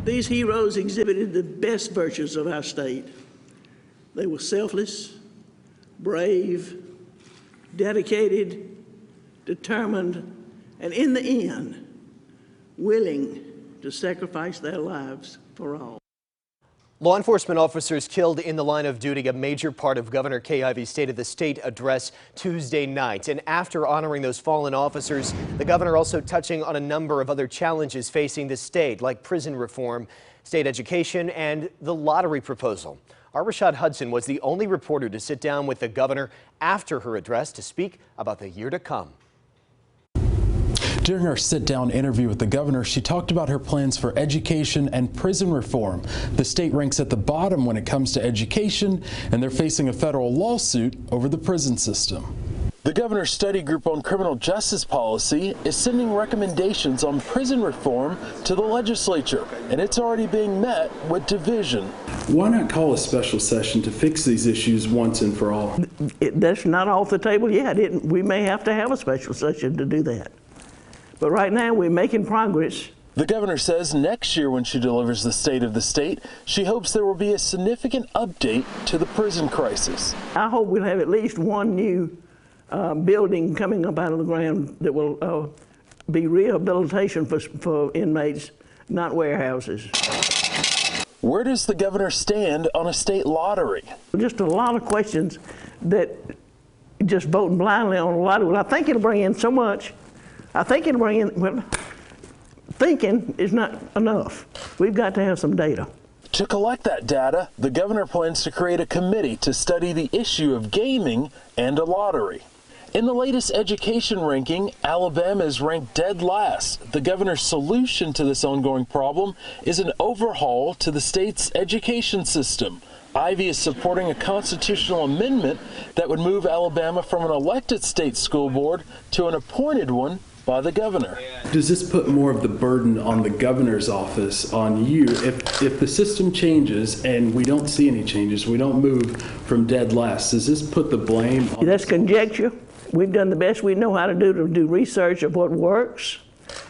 These heroes exhibited the best virtues of our state. They were selfless, brave, dedicated, determined, and in the end, willing to sacrifice their lives for all. Law enforcement officers killed in the line of duty, a major part of Governor Kay Ivey's State of the State address Tuesday night. And after honoring those fallen officers, the governor also touching on a number of other challenges facing the state, like prison reform, state education, and the lottery proposal. Our Rashad Hudson was the only reporter to sit down with the governor after her address to speak about the year to come. During our sit-down interview with the governor, she talked about her plans for education and prison reform. The state ranks at the bottom when it comes to education, and they're facing a federal lawsuit over the prison system. The governor's study group on criminal justice policy is sending recommendations on prison reform to the legislature, and it's already being met with division. Why not call a special session to fix these issues once and for all? That's not off the table yet. We may have to have a special session to do that. But right now, we're making progress. The governor says next year when she delivers the State of the State, she hopes there will be a significant update to the prison crisis. I hope we'll have at least one new building coming up out of the ground that will be rehabilitation for inmates, not warehouses. Where does the governor stand on a state lottery? Just a lot of questions that just voting blindly on a lottery. Well, I think it'll bring in so much. I think it'll bring in, well, thinking is not enough. We've got to have some data. To collect that data, the governor plans to create a committee to study the issue of gaming and a lottery. In the latest education ranking, Alabama is ranked dead last. The governor's solution to this ongoing problem is an overhaul to the state's education system. Ivey is supporting a constitutional amendment that would move Alabama from an elected state school board to an appointed one by the governor. Does this put more of the burden on the governor's office, on you? If the system changes and we don't see any changes, we don't move from dead last, does this put the blame on? That's conjecture. We've done the best we know how to do research of what works,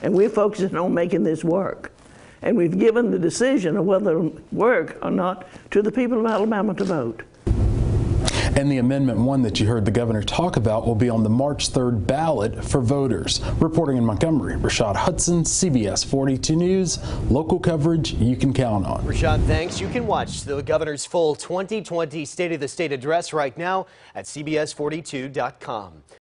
and we're focusing on making this work. And we've given the decision of whether it'll work or not to the people of Alabama to vote. And the Amendment 1 that you heard the governor talk about will be on the March 3rd ballot for voters. Reporting in Montgomery, Rashad Hudson, CBS 42 News, local coverage you can count on. Rashad, thanks. You can watch the governor's full 2020 State of the State address right now at CBS42.com.